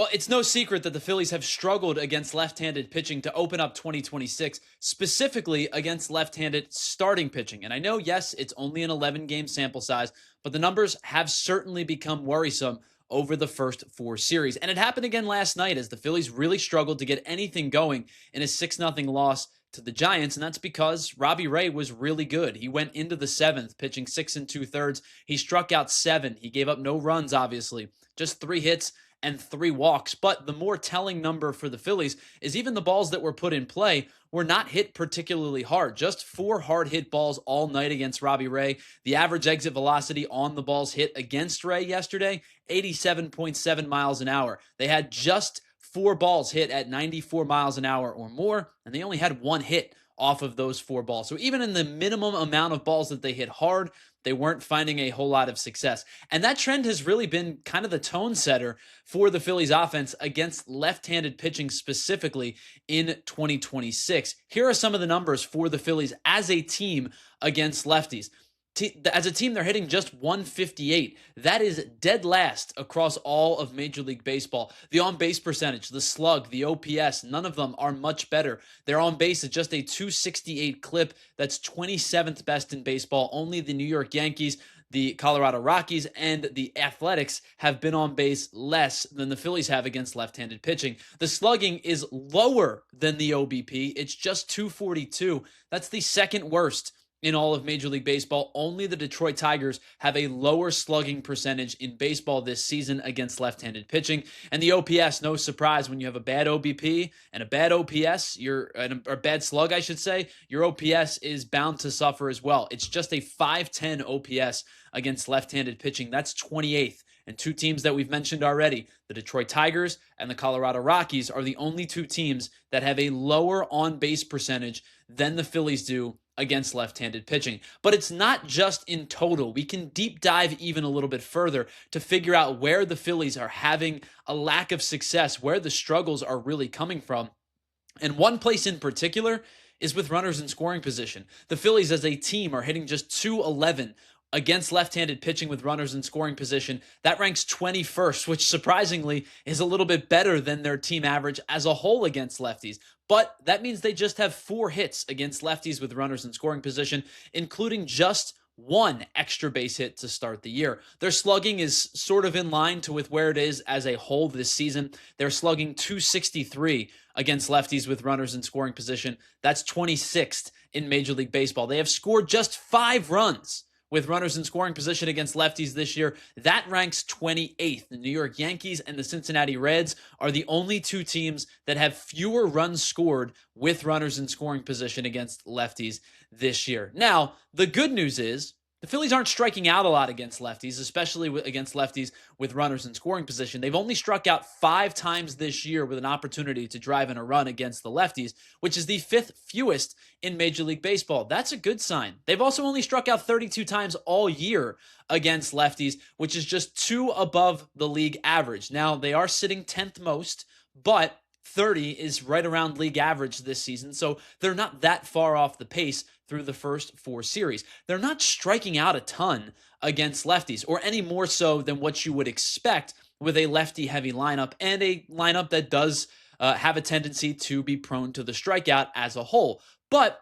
Well, it's no secret that the Phillies have struggled against left-handed pitching to open up 2026, specifically against left-handed starting pitching. And I know, yes, it's only an 11-game sample size, but the numbers have certainly become worrisome over the first four series. And it happened again last night as the Phillies really struggled to get anything going in a 6-0 loss to the Giants, and that's because Robbie Ray was really good. He went into the seventh, pitching 6 2/3. He struck out 7. He gave up no runs, obviously, just 3 hits and 3 walks. But the more telling number for the Phillies is even the balls that were put in play were not hit particularly hard. Just 4 hard hit balls all night against Robbie Ray. The average exit velocity on the balls hit against Ray yesterday, 87.7 miles an hour. They had just 4 balls hit at 94 miles an hour or more, and they only had 1 hit off of those 4 balls. So even in the minimum amount of balls that they hit hard, they weren't finding a whole lot of success. And that trend has really been kind of the tone setter for the Phillies offense against left-handed pitching specifically in 2026. Here are some of the numbers for the Phillies as a team against lefties. As a team, they're hitting just 158. That is dead last across all of Major League Baseball. The on-base percentage, the slug, the OPS, none of them are much better. Their on-base is just a 268 clip. That's 27th best in baseball. Only the New York Yankees, the Colorado Rockies, and the Athletics have been on base less than the Phillies have against left-handed pitching. The slugging is lower than the OBP. It's just 242. That's the second worst in all of Major League Baseball. Only the Detroit Tigers have a lower slugging percentage in baseball this season against left-handed pitching. And the OPS, no surprise, when you have a bad OBP and a bad OPS, or bad slug, I should say, your OPS is bound to suffer as well. It's just a 510 OPS against left-handed pitching. That's 28th. And two teams that we've mentioned already, the Detroit Tigers and the Colorado Rockies, are the only two teams that have a lower on-base percentage than the Phillies do against left-handed pitching. But it's not just in total. We can deep dive even a little bit further to figure out where the Phillies are having a lack of success, where the struggles are really coming from. And one place in particular is with runners in scoring position. The Phillies as a team are hitting just 211 against left-handed pitching with runners in scoring position. That ranks 21st, which surprisingly is a little bit better than their team average as a whole against lefties. But that means they just have 4 hits against lefties with runners in scoring position, including just 1 extra base hit to start the year. Their slugging is sort of in line with where it is as a whole this season. They're slugging 263 against lefties with runners in scoring position. That's 26th in Major League Baseball. They have scored just 5 runs with runners in scoring position against lefties this year. That ranks 28th. The New York Yankees and the Cincinnati Reds are the only two teams that have fewer runs scored with runners in scoring position against lefties this year. Now, the good news is the Phillies aren't striking out a lot against lefties, especially against lefties with runners in scoring position. They've only struck out 5 times this year with an opportunity to drive in a run against the lefties, which is the 5th fewest in Major League Baseball. That's a good sign. They've also only struck out 32 times all year against lefties, which is just 2 above the league average. Now, they are sitting 10th most, but 30 is right around league average this season, so they're not that far off the pace through the first 4 series. They're not striking out a ton against lefties, or any more so than what you would expect with a lefty-heavy lineup, and a lineup that does have a tendency to be prone to the strikeout as a whole. But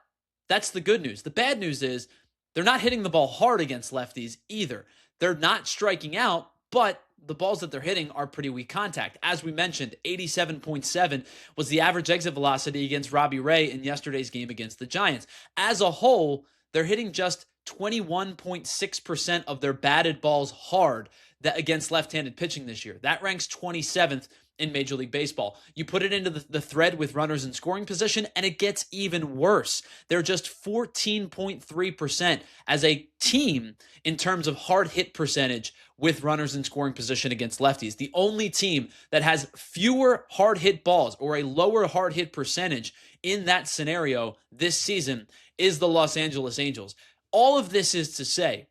that's the good news. The bad news is they're not hitting the ball hard against lefties either. They're not striking out, but the balls that they're hitting are pretty weak contact. As we mentioned, 87.7 was the average exit velocity against Robbie Ray in yesterday's game against the Giants. As a whole, they're hitting just 21.6% of their batted balls hard against left-handed pitching this year. That ranks 27th in Major League Baseball. You put it into the thread with runners in scoring position, and it gets even worse. They're just 14.3% as a team in terms of hard hit percentage with runners in scoring position against lefties. The only team that has fewer hard hit balls or a lower hard hit percentage in that scenario this season is the Los Angeles Angels. All of this is to say,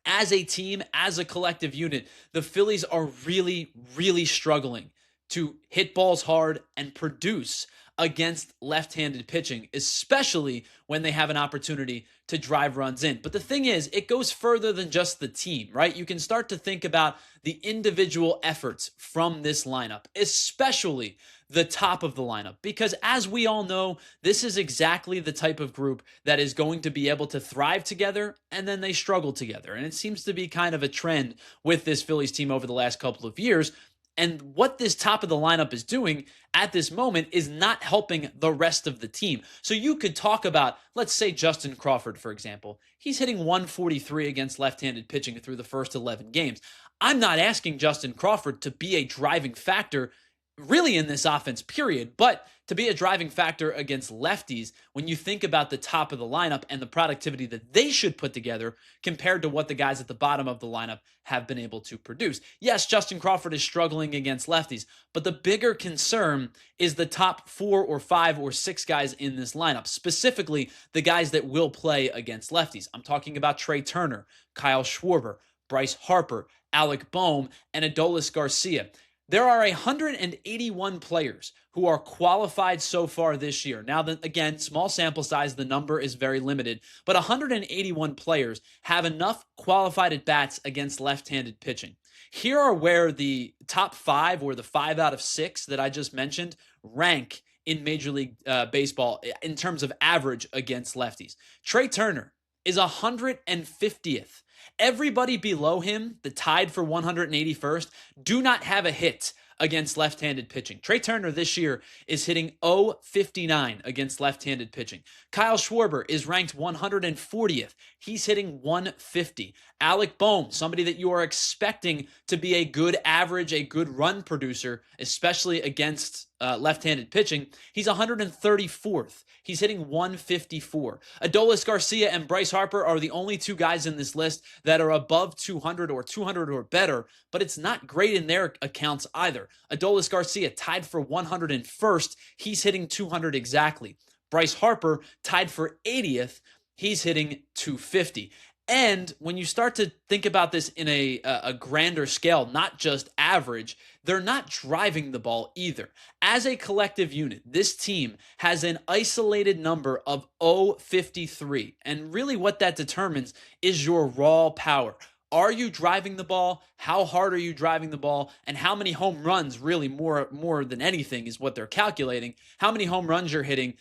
as a team, as a collective unit, the Phillies are really, really struggling to hit balls hard and produce against left-handed pitching, especially when they have an opportunity to drive runs in. But the thing is, it goes further than just the team, right? You can start to think about the individual efforts from this lineup, especially the top of the lineup, because as we all know, this is exactly the type of group that is going to be able to thrive together and then they struggle together. And it seems to be kind of a trend with this Phillies team over the last couple of years. And what this top of the lineup is doing at this moment is not helping the rest of the team. So you could talk about, let's say, Justin Crawford, for example. He's hitting 143 against left-handed pitching through the first 11 games. I'm not asking Justin Crawford to be a driving factor really in this offense, period, but to be a driving factor against lefties when you think about the top of the lineup and the productivity that they should put together compared to what the guys at the bottom of the lineup have been able to produce. Yes, Justin Crawford is struggling against lefties, but the bigger concern is the top 4 or 5 or 6 guys in this lineup, specifically the guys that will play against lefties. I'm talking about Trea Turner, Kyle Schwarber, Bryce Harper, Alec Bohm, and Adolis Garcia. There are 181 players who are qualified so far this year. Now, again, small sample size, the number is very limited, but 181 players have enough qualified at-bats against left-handed pitching. Here are where the top 5 or the 5 out of 6 that I just mentioned rank in Major League Baseball in terms of average against lefties. Trea Turner is 150th. Everybody below him, the tied for 181st, do not have a hit against left-handed pitching. Trea Turner this year is hitting .059 against left-handed pitching. Kyle Schwarber is ranked 140th. He's hitting 150. Alec Bohm, somebody that you are expecting to be a good average, a good run producer, especially against left-handed pitching, he's 134th. He's hitting 154. Adolis Garcia and Bryce Harper are the only 2 guys in this list that are above 200 or 200 or better, but it's not great in their accounts either. Adolis Garcia tied for 101st. He's hitting 200 exactly. Bryce Harper tied for 80th. He's hitting 250. And when you start to think about this in a grander scale, not just average, they're not driving the ball either. As a collective unit, this team has an isolated number of .053. And really what that determines is your raw power. Are you driving the ball? How hard are you driving the ball? And how many home runs, really more than anything, is what they're calculating. How many home runs you're hitting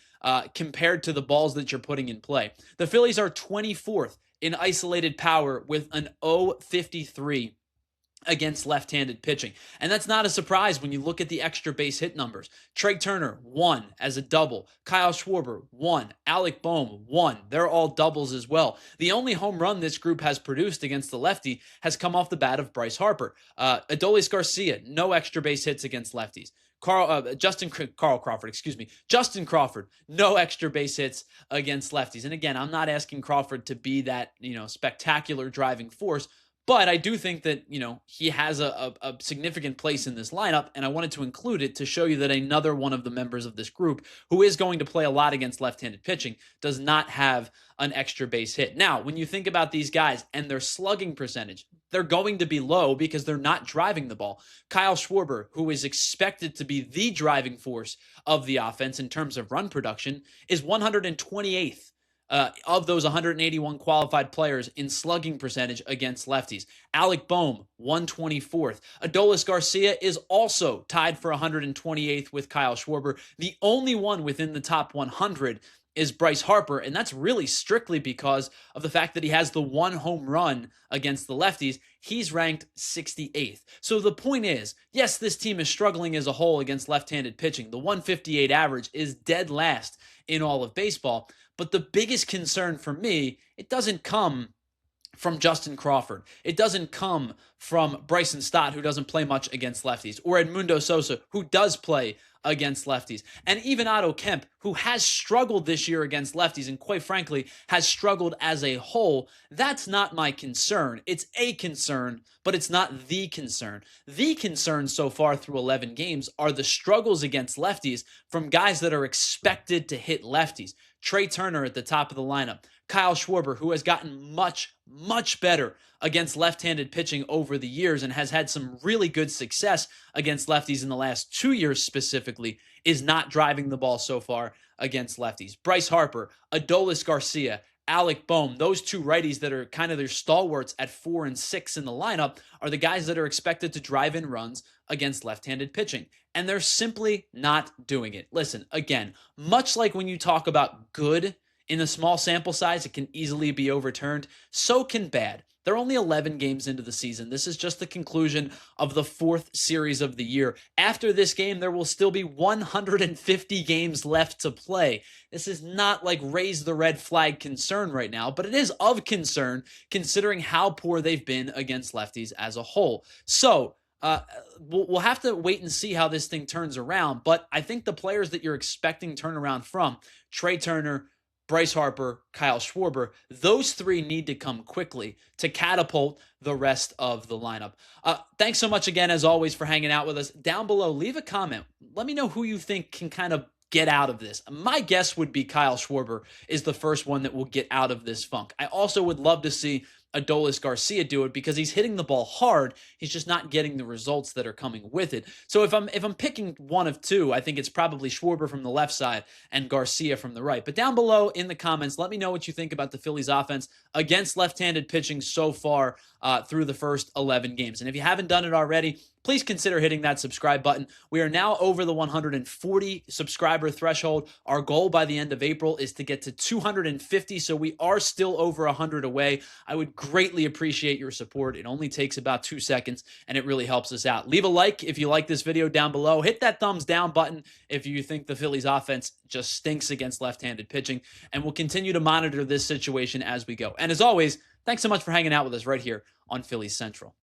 compared to the balls that you're putting in play. The Phillies are 24th in isolated power with an .053 against left-handed pitching. And that's not a surprise when you look at the extra base hit numbers. Trea Turner, 1 as a double. Kyle Schwarber, 1. Alec Bohm, 1. They're all doubles as well. The only home run this group has produced against the lefty has come off the bat of Bryce Harper. Adolis Garcia, no extra base hits against lefties. Justin Crawford, no extra base hits against lefties. And again, I'm not asking Crawford to be that, spectacular driving force, but I do think that, he has a significant place in this lineup, and I wanted to include it to show you that another one of the members of this group who is going to play a lot against left-handed pitching does not have an extra base hit. Now, when you think about these guys and their slugging percentage, they're going to be low because they're not driving the ball. Kyle Schwarber, who is expected to be the driving force of the offense in terms of run production, is 128th. Of those 181 qualified players in slugging percentage against lefties. Alec Bohm, 124th. Adolis Garcia is also tied for 128th with Kyle Schwarber. The only one within the top 100 is Bryce Harper, and that's really strictly because of the fact that he has the 1 home run against the lefties. He's ranked 68th. So the point is, yes, this team is struggling as a whole against left-handed pitching. The 158 average is dead last in all of baseball. But the biggest concern for me, it doesn't come from Justin Crawford. It doesn't come from Bryson Stott, who doesn't play much against lefties, or Edmundo Sosa, who does play against lefties, and even Otto Kemp, who has struggled this year against lefties and quite frankly has struggled as a whole. That's not my concern. It's a concern, but it's not the concern. The concern so far through 11 games are the struggles against lefties from guys that are expected to hit lefties. Trea Turner at the top of the lineup. Kyle Schwarber, who has gotten much, much better against left-handed pitching over the years and has had some really good success against lefties in the last 2 years specifically, is not driving the ball so far against lefties. Bryce Harper, Adolis Garcia, Alec Bohm, those two righties that are kind of their stalwarts at 4 and 6 in the lineup, are the guys that are expected to drive in runs against left-handed pitching. And they're simply not doing it. Listen, again, much like when you talk about good in a small sample size, it can easily be overturned. So can bad. They're only 11 games into the season. This is just the conclusion of the 4th series of the year. After this game, there will still be 150 games left to play. This is not like raise the red flag concern right now, but it is of concern considering how poor they've been against lefties as a whole. So, we'll have to wait and see how this thing turns around, but I think the players that you're expecting turnaround from, Trea Turner, Bryce Harper, Kyle Schwarber, those three need to come quickly to catapult the rest of the lineup. Thanks so much again, as always, for hanging out with us. Down below, leave a comment. Let me know who you think can kind of get out of this. My guess would be Kyle Schwarber is the first one that will get out of this funk. I also would love to see Adolis Garcia do it because he's hitting the ball hard. He's just not getting the results that are coming with it. So if I'm picking one of two, I think it's probably Schwarber from the left side and Garcia from the right. But down below in the comments, let me know what you think about the Phillies offense against left-handed pitching so far through the first 11 games. And if you haven't done it already, please consider hitting that subscribe button. We are now over the 140 subscriber threshold. Our goal by the end of April is to get to 250, so we are still over 100 away. I would greatly appreciate your support. It only takes about 2 seconds, and it really helps us out. Leave a like if you like this video down below. Hit that thumbs down button if you think the Phillies offense just stinks against left-handed pitching, and we'll continue to monitor this situation as we go. And as always, thanks so much for hanging out with us right here on Phillies Central.